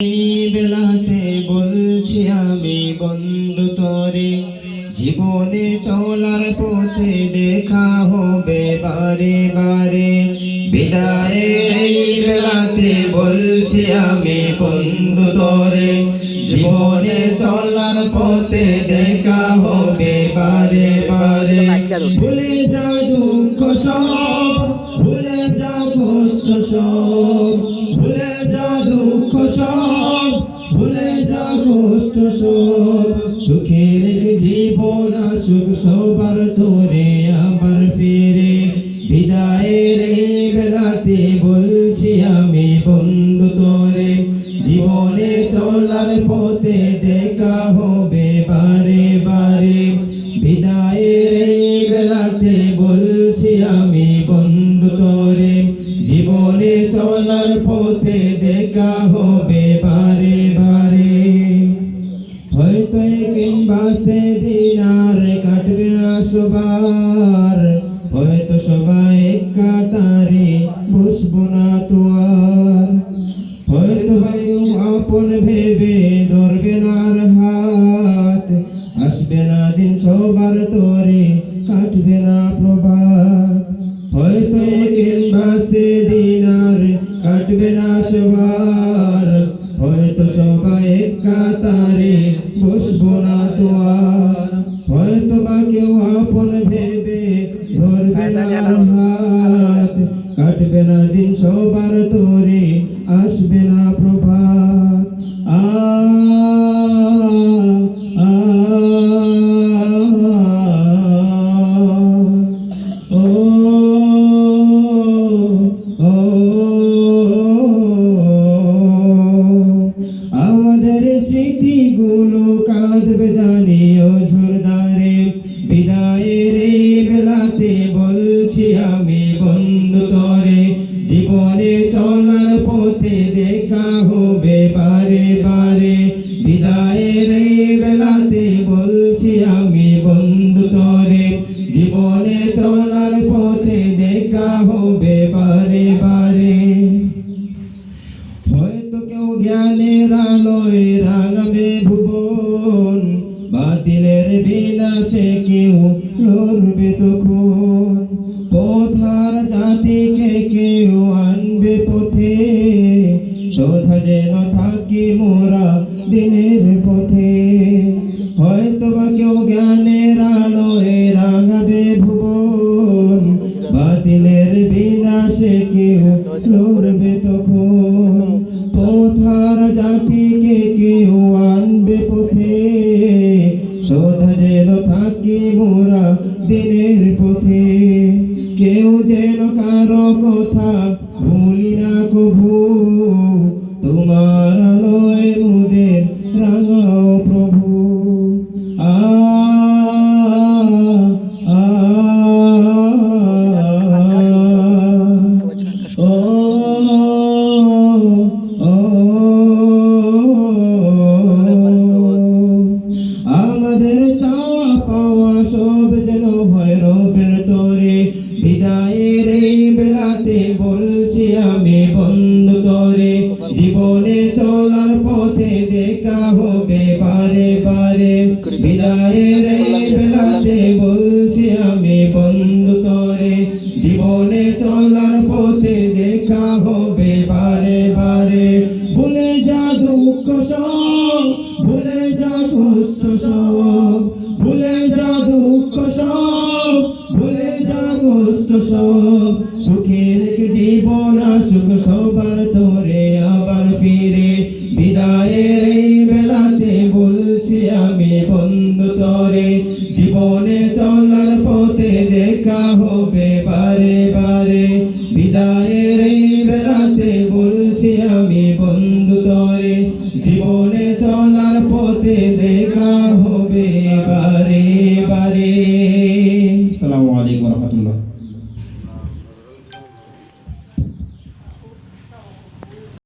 এই বেলাতে বলছি আমি বন্ধু তোরে, জীবনে চলার পথে দেখা হবে বারে বারে। বিদায়ের এই বেলাতে বলছি আমি বন্ধু তোরে, জীবনে চলার পথে দেখা হবে বারে বারে। ভুলে যা দুঃখ সব, ভুলে যা কষ্ট সব, ভুলে যা দুঃখ সব, ভুলে যা কষ্ট সব। সুখের জীবন আসুক সবার তোরে আবার ফিরে। বিদায়ের এই বেলাতে বলছি আমি বন্ধু তোরে, জীবনে চলার পথে দেখা হবে বারে বারে। বিদায়ের এই বেলাতে বলছি আমি বন্ধু তোরে, জীবনে চলার পথে দেখা হবে বারে বারে। হয়তো কিংবা সেদিন আর কাটবে না সবার, হয়তো সবাই কাতারে বসবো না তো আর। হয়তো কেউ আপন ভেবে ধরবে না আর হাত, আসবে না দিন সবার তোরে কাটবে না প্রভাত। হয়তো কিংবা সেদিন আর কাটবে না সবার, হয়তো সবাই কাতারে বসবো না তো আর। হয়তো বা কেউ আপন ভেবে ধরবে না আর হাত, কাটবে না দিন সবার তোরে আসবে না প্রভাত। আ আ ও ও আমাদের স্মৃতিগুলো কাঁদবে জানি অঝোরদারে। বিদায়ের এই বেলাতে বলছি আমি বন্ধু তোরে, জীবনে চলার পথে দেখা হবে বারে বারে। বিদায়ের এই বেলাতে বলছি আমি বন্ধু তোরে, জীবনে চলার পথে দেখা হবে বারে বারে। হয়তো কেউ জ্ঞানের আলোয় রাঙাবে ভুবন, বাতিলের বিনাশে কেউ লড়বে তখন। পথার জাতিকে কেউ আনবে পথে, সোধা যেন থাকি মোরা দিনের পথে। হয়তো বা কেউ জ্ঞানের আলোয় রাঙাবে ভুবন, বাতিলের বিনাশে কেউ লড়বে তখন। পথার জাতিকে কেউ আনবে পথে, সোধা যেন থাকি মোরা দিনের পথে। কেউ যেন কারো কথা ভুলি না কভু, তোমার আলোয় মোদের রাঙাও প্রভু। আ আ ও ও আমাদের চাওয়া পাওয়া সব যেন হয় রবের তোরে। বিদায়ের এই বেলাতে বলছি আমি বন্ধু তোরে, জীবনে চলার পথে দেখা হবে বারে বারে। বিদায়ের এই বেলাতে বলছি আমি বন্ধু তোরে, জীবনে চলার পথে দেখা হবে বারে বারে। ভুলে যা দুঃখ সব, ভুলে যা কষ্ট সব, ভুলে যা দুঃখ সব, ভুলে যা কষ্ট সব। সুখের জীবন আসুক সবার তোরে আবার ফিরে। বিদায়ের এই বেলাতে বলছি আমি বন্ধু তোরে, জীবনে চলার পথে দেখা হবে বারে বারে। বিদায়ের এই বেলাতে বলছি আমি বন্ধু তোরে, জীবনে চলার পথে দেখা